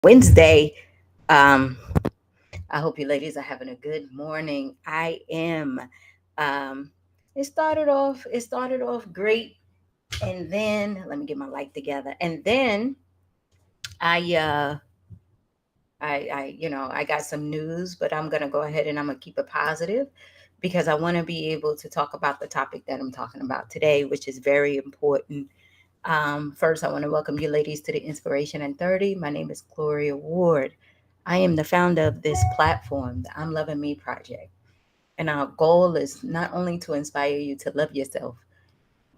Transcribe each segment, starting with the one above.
Wednesday. Um, I hope you ladies are having a good morning. I am. Um, it started off great, and then let me get my life together. And then I I got some news, but I'm gonna go ahead and I'm gonna keep it positive because I want to be able to talk about the topic that I'm talking about today, which is very important. First, I want to welcome you ladies to the Inspiration and 30. My name is Gloria Ward. I am the founder of this platform, the I'm Loving Me Project. And our goal is not only to inspire you to love yourself,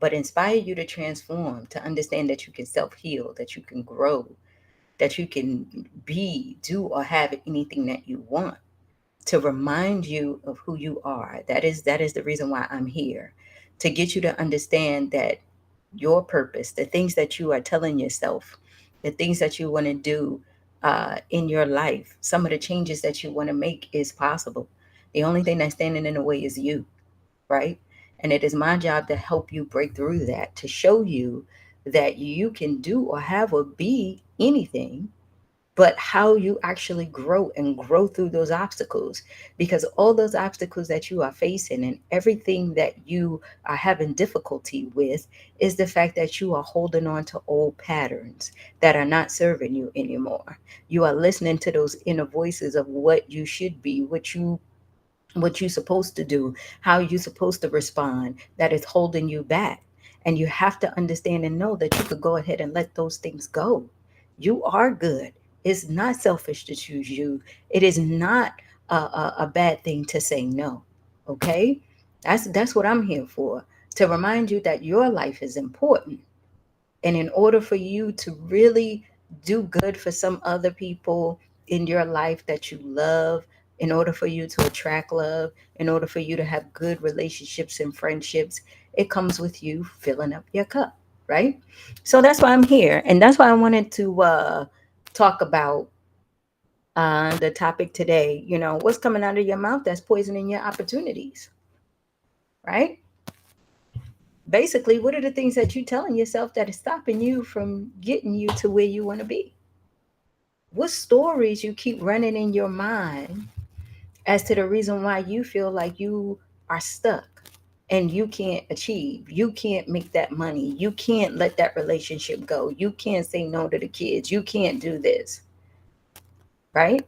but inspire you to transform, to understand that you can self heal, that you can grow, that you can be, do, or have anything that you want, to remind you of who you are. That is the reason why I'm here, to get you to understand that your purpose, the things that you are telling yourself, the things that you want to do in your life, some of the changes that you want to make is possible. The only thing that's standing in the way is you, right? And it is my job to help you break through that, to show you that you can do or have or be anything, but how you actually grow and grow through those obstacles. Because all those obstacles that you are facing and everything that you are having difficulty with is the fact that you are holding on to old patterns that are not serving you anymore. You are listening to those inner voices of what you should be, what you supposed to do, how you supposed to respond, that is holding you back. And you have to understand and know that you could go ahead and let those things go. You are good. It's not selfish to choose you. It is not a bad thing to say no. Okay? That's what I'm here for. To remind you that your life is important. And in order for you to really do good for some other people in your life that you love, in order for you to attract love, in order for you to have good relationships and friendships, it comes with you filling up your cup, right? So that's why I'm here. And that's why I wanted to talk about the topic today. What's coming out of your mouth that's poisoning your opportunities, right? Basically, what are the things that you're telling yourself that is stopping you from getting you to where you want to be? What stories you keep running in your mind as to the reason why you feel like you are stuck and you can't achieve, you can't make that money, you can't let that relationship go, you can't say no to the kids, you can't do this, right?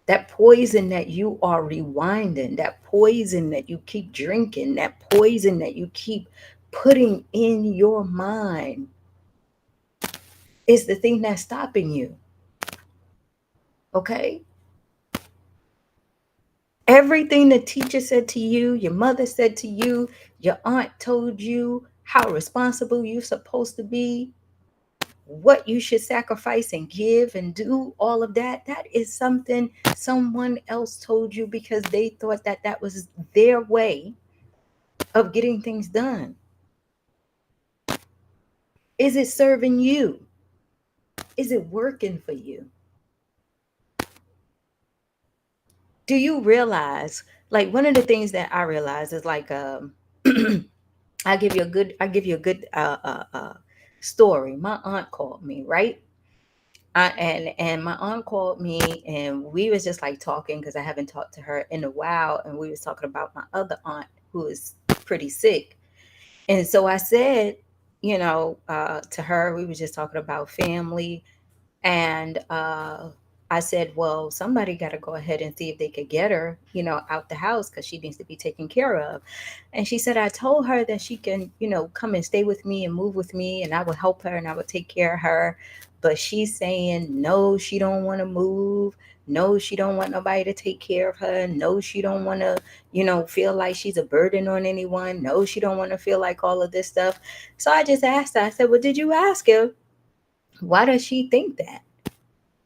That poison that you are rewinding, that poison that you keep drinking, that poison that you keep putting in your mind is the thing that's stopping you. Okay? Everything the teacher said to you, your mother said to you, your aunt told you how responsible you're supposed to be, what you should sacrifice and give and do, all of that, that is something someone else told you because they thought that that was their way of getting things done. Is it serving you? Is it working for you? Do you realize, like, one of the things that I realize is like, I give you a good story. My aunt called me, right? And my aunt called me, and we was just like talking because I haven't talked to her in a while, and we was talking about my other aunt who is pretty sick. And so I said, to her, we was just talking about family, and I said, well, somebody got to go ahead and see if they could get her, out the house because she needs to be taken care of. And she said, I told her that she can, come and stay with me and move with me, and I would help her and I would take care of her. But she's saying, no, she don't want to move. No, she don't want nobody to take care of her. No, she don't want to, feel like she's a burden on anyone. No, she don't want to feel like all of this stuff. So I just asked her, I said, well, did you ask her? Why does she think that?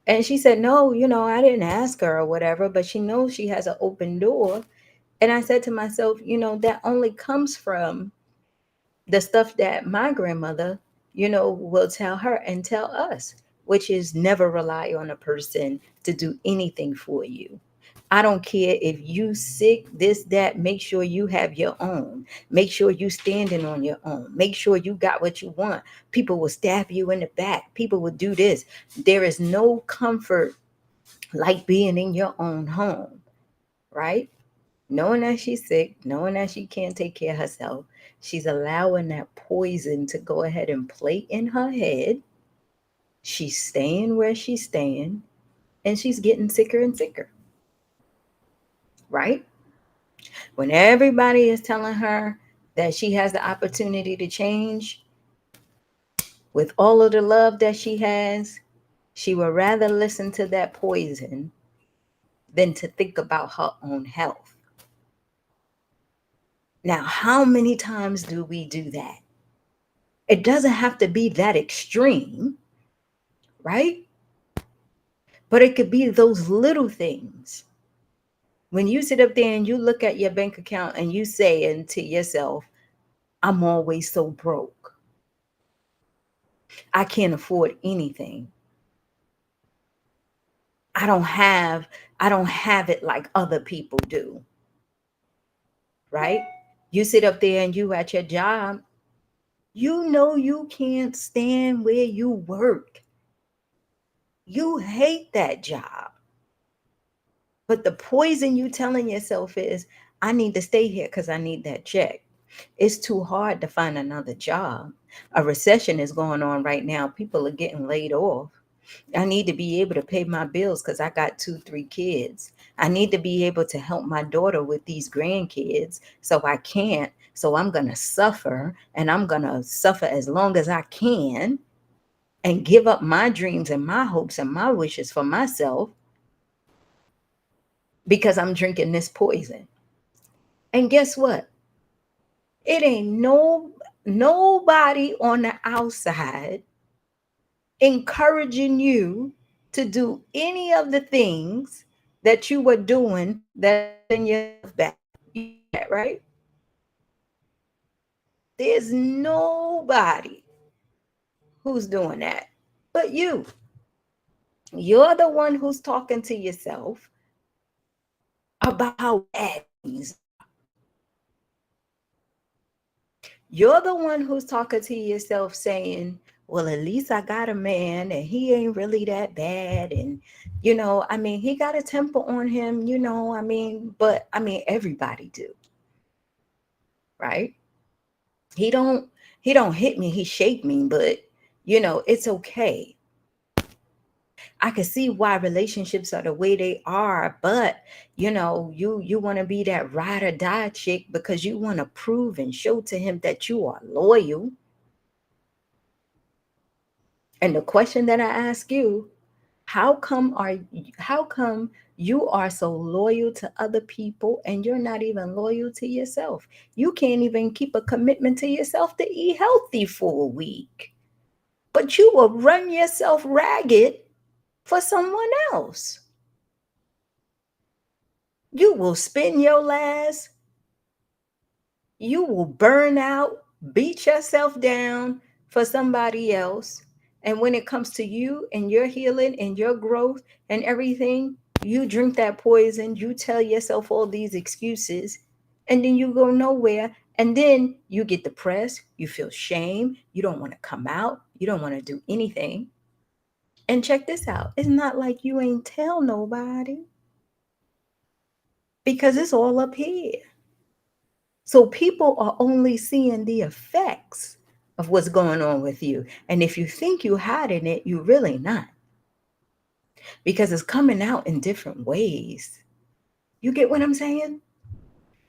And she said, no, I didn't ask her or whatever, but she knows she has an open door. And I said to myself, that only comes from the stuff that my grandmother, will tell her and tell us, which is never rely on a person to do anything for you. I don't care if you sick, this, that, make sure you have your own. Make sure you standing on your own. Make sure you got what you want. People will stab you in the back. People will do this. There is no comfort like being in your own home, right? Knowing that she's sick, knowing that she can't take care of herself, she's allowing that poison to go ahead and play in her head. She's staying where she's staying, and she's getting sicker and sicker, right? When everybody is telling her that she has the opportunity to change with all of the love that she has, she would rather listen to that poison than to think about her own health. Now, how many times do we do that? It doesn't have to be that extreme, right? But it could be those little things. When you sit up there and you look at your bank account and you say to yourself, I'm always so broke. I can't afford anything. I don't have I don't have it like other people do, right? You sit up there and you at your job, you know you can't stand where you work. You hate that job. But the poison you telling yourself is, I need to stay here because I need that check. It's too hard to find another job. A recession is going on right now. People are getting laid off. I need to be able to pay my bills because I got two, three kids. I need to be able to help my daughter with these grandkids. So I can't. So I'm going to suffer, and I'm going to suffer as long as I can and give up my dreams and my hopes and my wishes for myself because I'm drinking this poison. And guess what? It ain't nobody on the outside encouraging you to do any of the things that you were doing that's holding yourself back. You know that, right? There's nobody who's doing that but you. You're the one who's talking to yourself about how bad things. You're the one who's talking to yourself saying, well, at least I got a man and he ain't really that bad. And, I mean, he got a temper on him, but I mean, everybody do, right? He don't, he don't hit me, he shake me, but it's okay. I can see why relationships are the way they are, but you want to be that ride or die chick because you want to prove and show to him that you are loyal. And the question that I ask you, how come you are so loyal to other people and you're not even loyal to yourself? You can't even keep a commitment to yourself to eat healthy for a week. But you will run yourself ragged for someone else. You will spend your last, you will burn out, beat yourself down for somebody else. And when it comes to you and your healing and your growth and everything, you drink that poison, you tell yourself all these excuses, and then you go nowhere. And then you get depressed, you feel shame, you don't want to come out, you don't want to do anything. And check this out, it's not like you ain't tell nobody because it's all up here. So people are only seeing the effects of what's going on with you. And if you think you're hiding it, you're really not, because it's coming out in different ways. You get what I'm saying?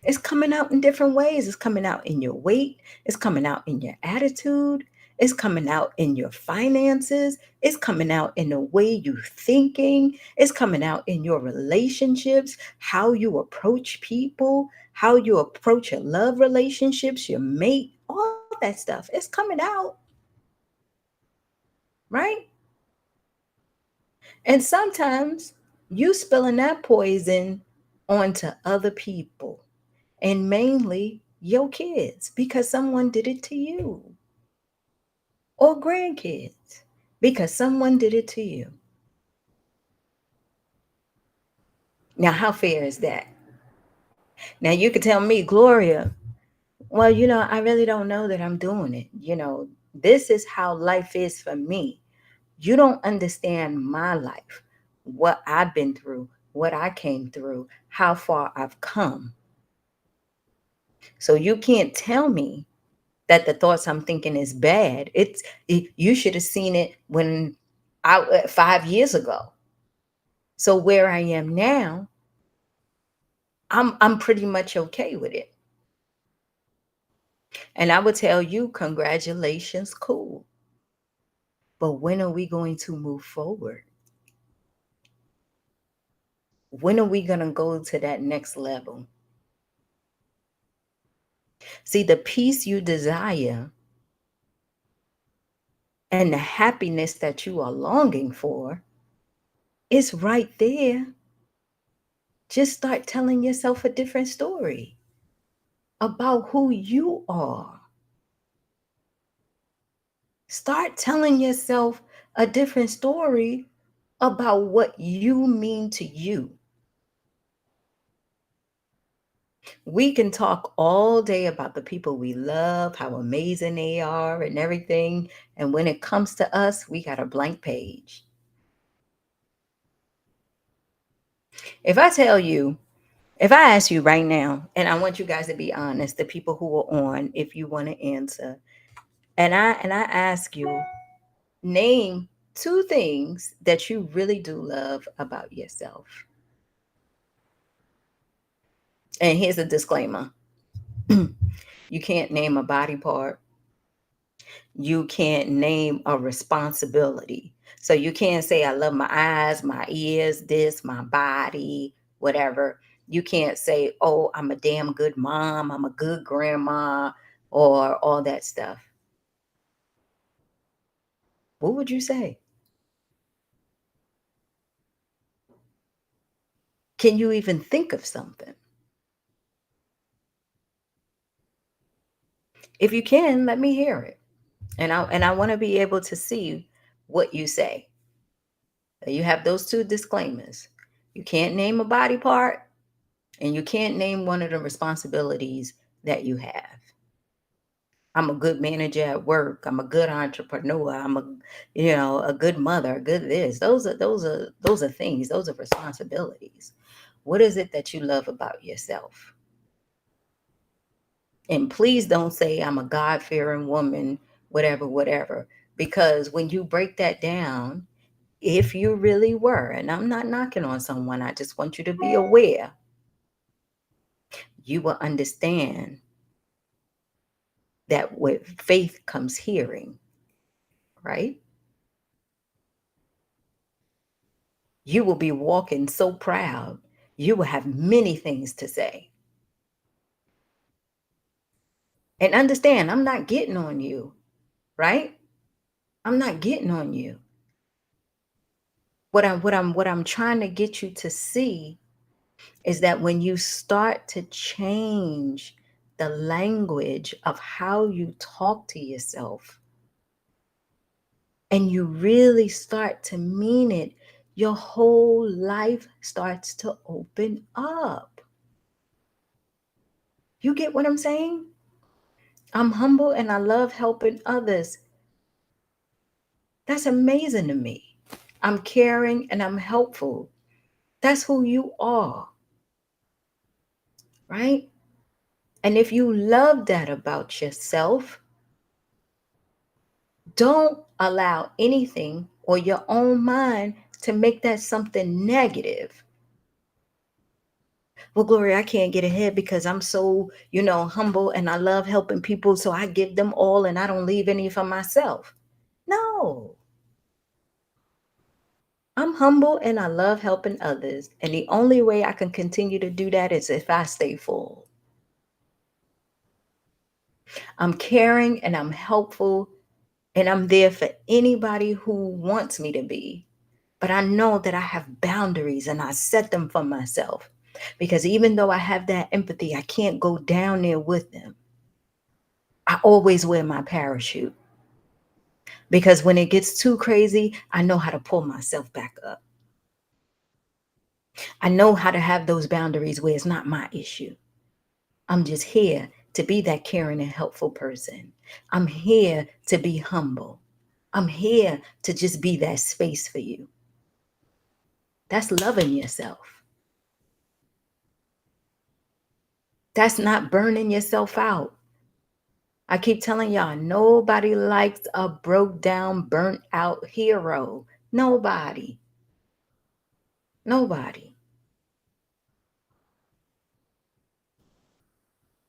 It's coming out in different ways. It's coming out in your weight. It's coming out in your attitude. It's coming out in your finances. It's coming out in the way you're thinking. It's coming out in your relationships, how you approach people, how you approach your love relationships, your mate, all that stuff. It's coming out, right? And sometimes you spilling that poison onto other people, and mainly your kids because someone did it to you, or grandkids because someone did it to you. Now, how fair is that? Now, you could tell me, Gloria, well, I really don't know that I'm doing it. This is how life is for me. You don't understand my life, what I've been through, what I came through, how far I've come. So you can't tell me that the thoughts I'm thinking is bad. You should have seen it when 5 years ago. So where I am now, I'm pretty much okay with it. And I would tell you, congratulations, cool. But when are we going to move forward? When are we going to go to that next level? See, the peace you desire and the happiness that you are longing for is right there. Just start telling yourself a different story about who you are. Start telling yourself a different story about what you mean to you. We can talk all day about the people we love, how amazing they are, and everything. And when it comes to us, we got a blank page. If I tell you, if I ask you right now, and I want you guys to be honest, the people who are on, if you want to answer, and I ask you, name two things that you really do love about yourself. And here's a disclaimer. You can't name a body part. You can't name a responsibility. So you can't say, I love my eyes, my ears, this, my body, whatever. You can't say, oh, I'm a damn good mom, I'm a good grandma, or all that stuff. What would you say? Can you even think of something? If you can, let me hear it. And I want to be able to see what you say. You have those two disclaimers. You can't name a body part, and you can't name one of the responsibilities that you have. I'm a good manager at work. I'm a good entrepreneur. I'm a good mother, a good this. Those are things. Those are responsibilities. What is it that you love about yourself? And please don't say I'm a God-fearing woman, whatever, whatever. Because when you break that down, if you really were, and I'm not knocking on someone, I just want you to be aware, you will understand that with faith comes hearing, right? You will be walking so proud. You will have many things to say. And understand, I'm not getting on you, right? I'm not getting on you. What I'm trying to get you to see is that when you start to change the language of how you talk to yourself and you really start to mean it, your whole life starts to open up. You get what I'm saying? I'm humble and I love helping others. That's amazing to me. I'm caring and I'm helpful. That's who you are, right? And if you love that about yourself, don't allow anything or your own mind to make that something negative. Well, Gloria, I can't get ahead because I'm so, humble and I love helping people. So I give them all and I don't leave any for myself. No, I'm humble and I love helping others. And the only way I can continue to do that is if I stay full. I'm caring and I'm helpful and I'm there for anybody who wants me to be. But I know that I have boundaries and I set them for myself. Because even though I have that empathy, I can't go down there with them. I always wear my parachute because when it gets too crazy, I know how to pull myself back up. I know how to have those boundaries where it's not my issue. I'm just here to be that caring and helpful person. I'm here to be humble. I'm here to just be that space for you. That's loving yourself. That's not burning yourself out. I keep telling y'all, nobody likes a broke down, burnt out hero. Nobody. Nobody.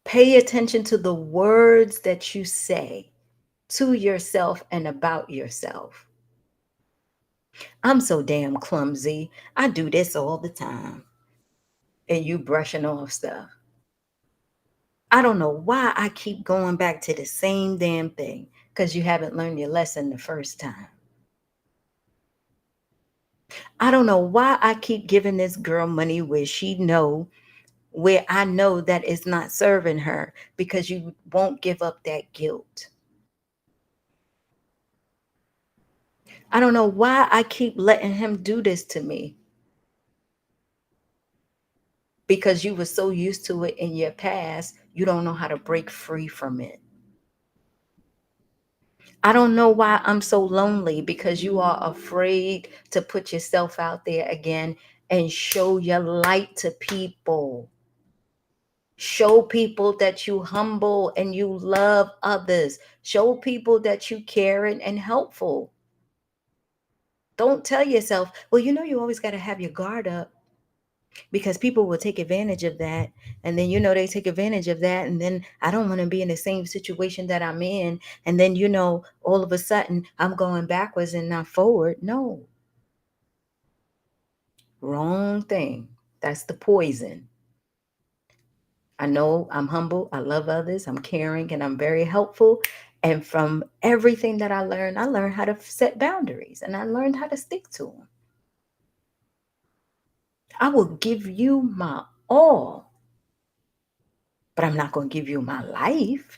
Pay attention to the words that you say to yourself and about yourself. I'm so damn clumsy. I do this all the time. And you brushing off stuff. I don't know why I keep going back to the same damn thing because you haven't learned your lesson the first time. I don't know why I keep giving this girl money where I know that it's not serving her because you won't give up that guilt. I don't know why I keep letting him do this to me because you were so used to it in your past, you don't know how to break free from it. I don't know why I'm so lonely because you are afraid to put yourself out there again and show your light to people. Show people that you humble and you love others. Show people that you caring and helpful. Don't tell yourself, well, you always got to have your guard up because people will take advantage of that. And then, they take advantage of that. And then I don't want to be in the same situation that I'm in. And then, all of a sudden I'm going backwards and not forward. No, wrong thing. That's the poison. I know I'm humble. I love others. I'm caring and I'm very helpful. And from everything that I learned how to set boundaries and I learned how to stick to them. I will give you my all, but I'm not going to give you my life.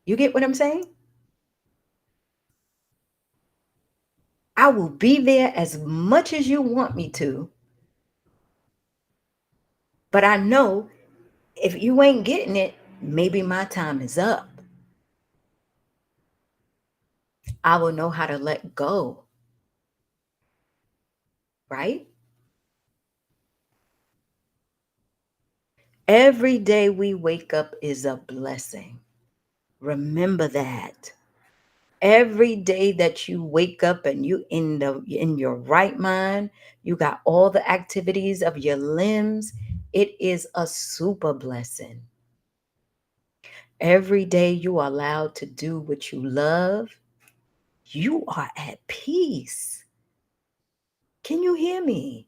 You get what I'm saying? I will be there as much as you want me to, but I know if you ain't getting it, maybe my time is up. I will know how to let go, right? Every day we wake up is a blessing. Remember that. Every day that you wake up and you in your right mind, you got all the activities of your limbs, it is a super blessing. Every day you are allowed to do what you love, you are at peace. Can you hear me?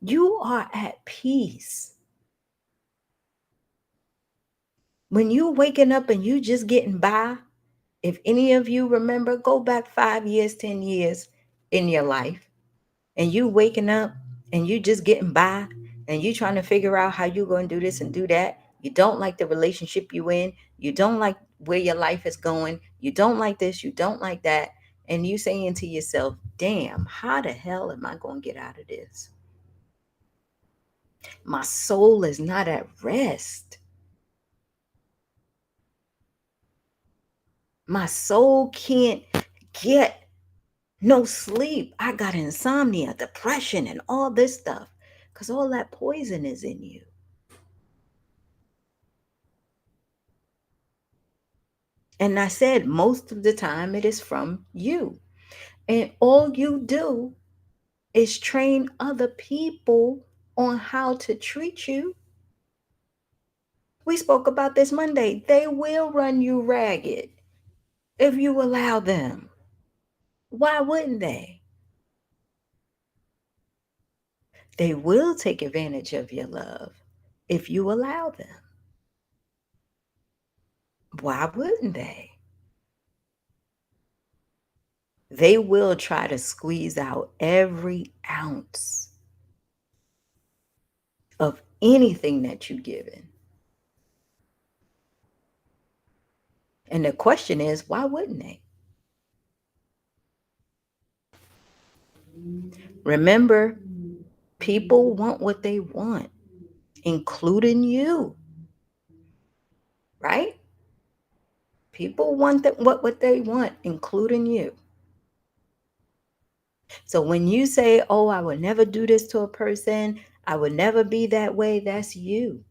You are at peace. When you waking up and you just getting by, if any of you remember, go back 5 years, 10 years in your life, and you waking up and you just getting by and you trying to figure out how you going to do this and do that. You don't like the relationship you in. You don't like where your life is going. You don't like this. You don't like that. And you saying to yourself, damn, how the hell am I going to get out of this? My soul is not at rest. My soul can't get no sleep. I got insomnia, depression, and all this stuff because all that poison is in you. And I said, most of the time it is from you. And all you do is train other people on how to treat you. We spoke about this Monday. They will run you ragged if you allow them. Why wouldn't they? They will take advantage of your love if you allow them. Why wouldn't they? They will try to squeeze out every ounce of anything that you've given. And the question is, why wouldn't they? Remember, people want what they want, including you, right? People want what they want, including you. So when you say, oh, I would never do this to a person, I would never be that way, that's you.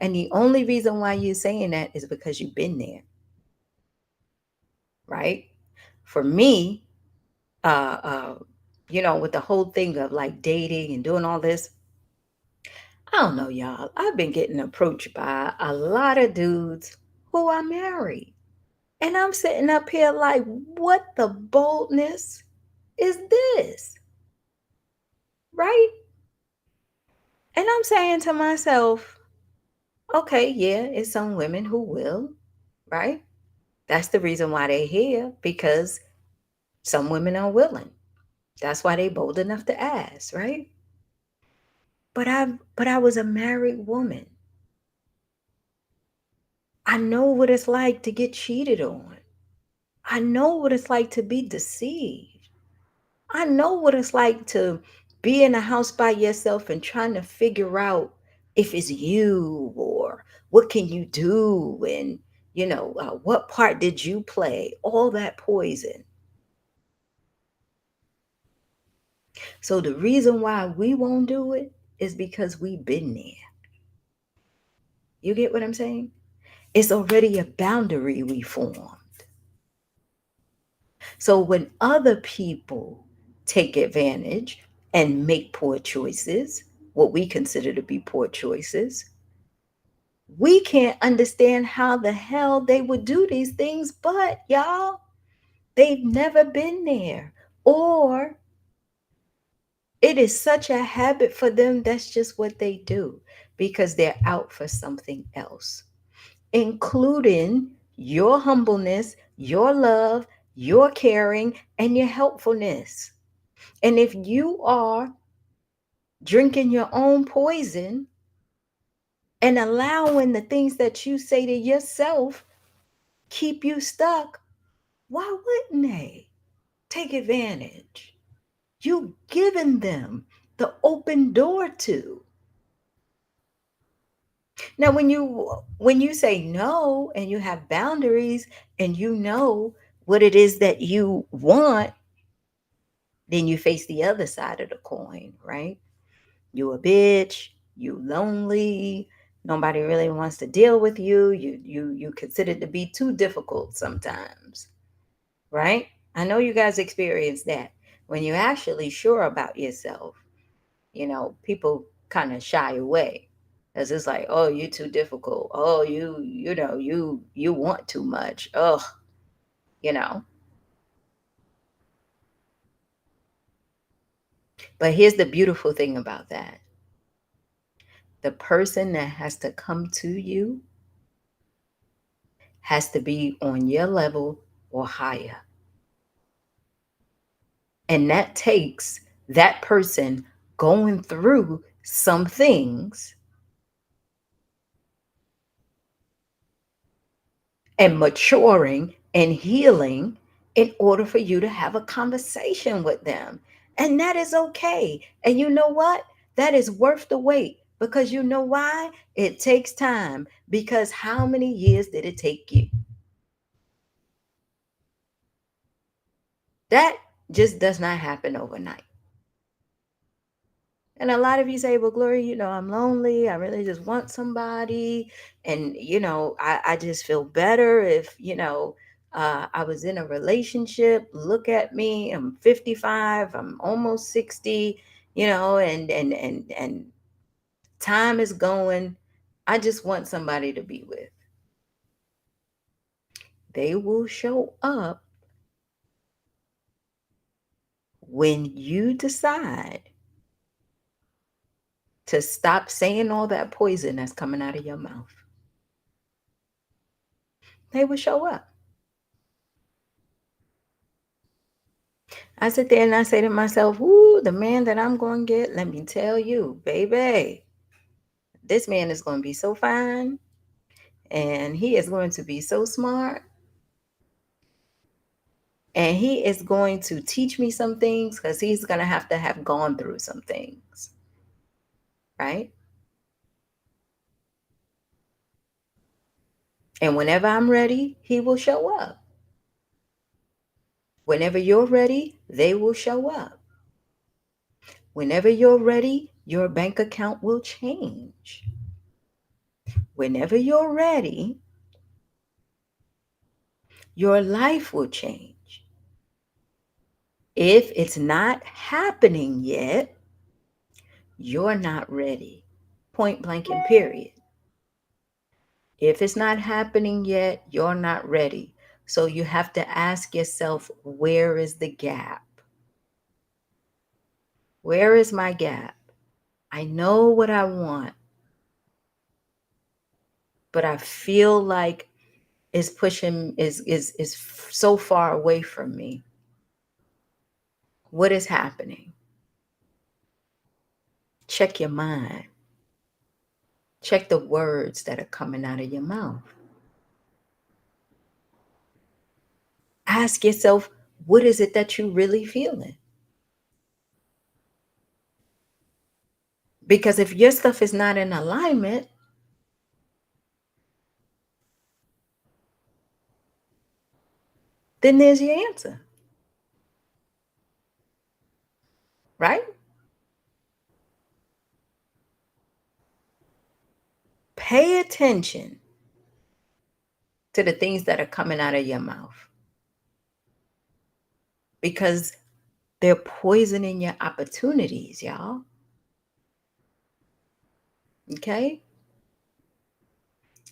And the only reason why you're saying that is because you've been there, right? For me, uh, uh, with the whole thing of like dating and doing all this, I don't know, y'all. I've been getting approached by a lot of dudes who are married. And I'm sitting up here like, what the boldness is this? Right? And I'm saying to myself, okay, yeah, it's some women who will, right? That's the reason why they're here, because some women are willing. That's why they bold enough to ask, right? But I was a married woman. I know what it's like to get cheated on. I know what it's like to be deceived. I know what it's like to be in a house by yourself and trying to figure out if it's you or what can you do, and what part did you play? All that poison. So the reason why we won't do it is because we've been there. You get what I'm saying? It's already a boundary we formed. So when other people take advantage and make poor choices, what we consider to be poor choices, we can't understand how the hell they would do these things, but y'all, they've never been there. Or it is such a habit for them, that's just what they do because they're out for something else, including your humbleness, your love, your caring, and your helpfulness. And if you are drinking your own poison and allowing the things that you say to yourself keep you stuck, why wouldn't they take advantage? You giving them the open door to. Now when you say no and you have boundaries and you know what it is that you want, then you face the other side of the coin, right? You a bitch, you lonely, nobody really wants to deal with you. You considered to be too difficult sometimes, right? I know you guys experience that. When you're actually sure about yourself, people kind of shy away. Cause it's like, oh, you're too difficult. Oh, you want too much. Oh, you know. But here's the beautiful thing about that. The person that has to come to you has to be on your level or higher. And that takes that person going through some things and maturing and healing in order for you to have a conversation with them. And that is okay. And you know what? That is worth the wait, because you know why? It takes time. Because how many years did it take you? That just does not happen overnight. And a lot of you say, well, Gloria, I'm lonely. I really just want somebody. And, I just feel better if, I was in a relationship. Look at me. I'm 55. I'm almost 60, and time is going. I just want somebody to be with. They will show up when you decide to stop saying all that poison that's coming out of your mouth. They will show up. I sit there and I say to myself, "Ooh, the man that I'm going to get, let me tell you, baby, this man is going to be so fine and he is going to be so smart And he is going to teach me some things because he's going to have gone through some things, right? And whenever I'm ready, he will show up. Whenever you're ready, they will show up. Whenever you're ready, your bank account will change. Whenever you're ready, your life will change. If it's not happening yet, you're not ready. Point blank and period. If it's not happening yet, you're not ready. So you have to ask yourself, where is the gap? Where is my gap? I know what I want, but I feel like it's pushing is so far away from me. What is happening? Check your mind. Check the words that are coming out of your mouth. Ask yourself, what is it that you really feeling? Because if your stuff is not in alignment, then there's your answer, right? Pay attention to the things that are coming out of your mouth because they're poisoning your opportunities, y'all. Okay?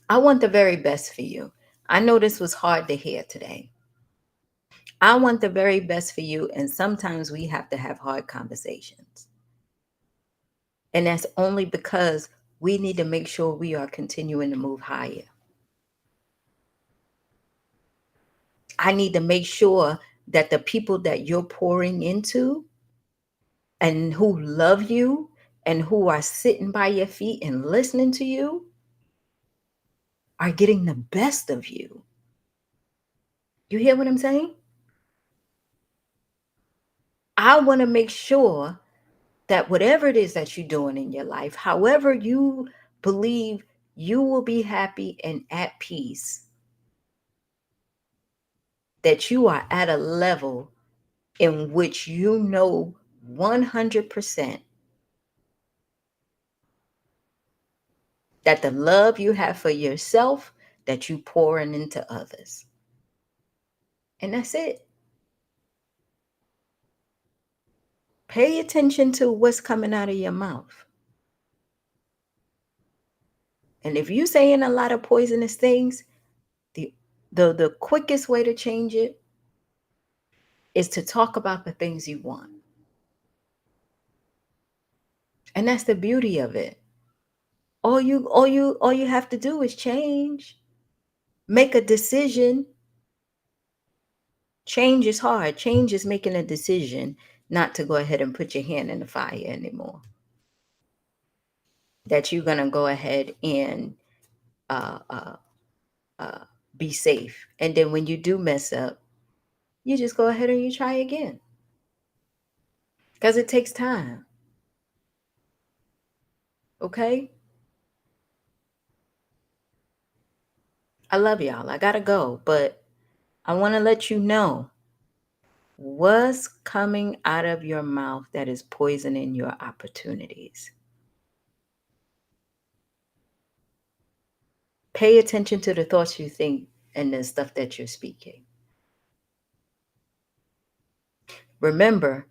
I want the very best for you. I know this was hard to hear today. I want the very best for you, and sometimes we have to have hard conversations. And that's only because we need to make sure we are continuing to move higher. I need to make sure that the people that you're pouring into and who love you and who are sitting by your feet and listening to you are getting the best of you. You hear what I'm saying? I want to make sure that whatever it is that you're doing in your life, however you believe you will be happy and at peace, that you are at a level in which you know 100% that the love you have for yourself, that you pouring into others. And that's it. Pay attention to what's coming out of your mouth. And if you're saying a lot of poisonous things, the the quickest way to change it is to talk about the things you want. And that's the beauty of it. All you have to do is change. Make a decision. Change is hard. Change is making a decision not to go ahead and put your hand in the fire anymore. That you're gonna go ahead and uh, uh, uh, be safe. And then when you do mess up, you just go ahead and you try again because it takes time. Okay. I love y'all. I gotta go, but I want to let you know what's coming out of your mouth that is poisoning your opportunities. Pay attention to the thoughts you think and the stuff that you're speaking. Remember,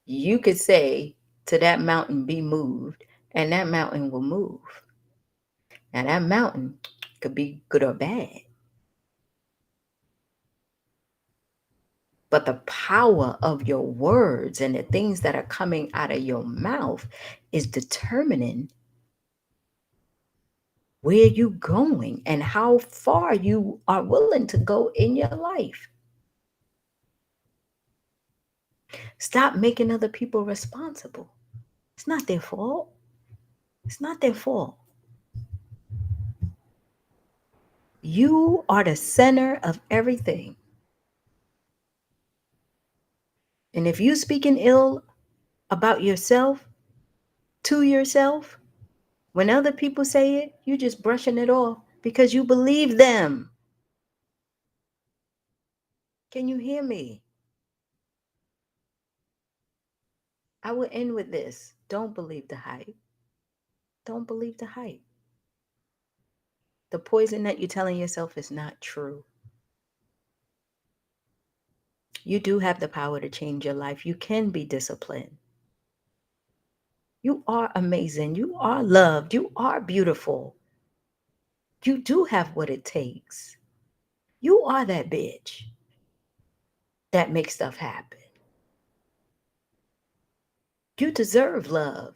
you could say to that mountain, be moved, and that mountain will move. Now, that mountain could be good or bad, but the power of your words and the things that are coming out of your mouth is determining where you going and how far you are willing to go in your life. Stop making other people responsible. It's not their fault. It's not their fault. You are the center of everything. And if you speaking ill about yourself to yourself, when other people say it, you just brushing it off because you believe them. Can you hear me? I will end with this. Don't believe the hype. Don't believe the hype. The poison that you're telling yourself is not true. You do have the power to change your life. You can be disciplined. You are amazing. You are loved. You are beautiful. You do have what it takes. You are that bitch that makes stuff happen. You deserve love.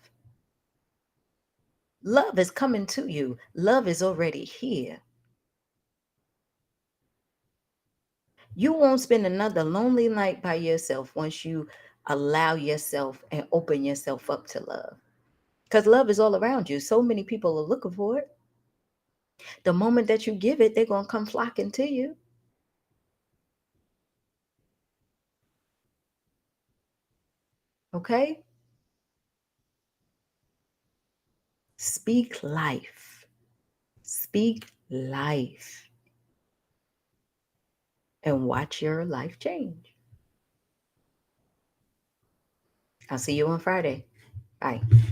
Love is coming to you. Love is already here. You won't spend another lonely night by yourself once you allow yourself and open yourself up to love. Because love is all around you. So many people are looking for it. The moment that you give it, they're going to come flocking to you. Okay? Speak life. Speak life. And watch your life change. I'll see you on Friday. Bye.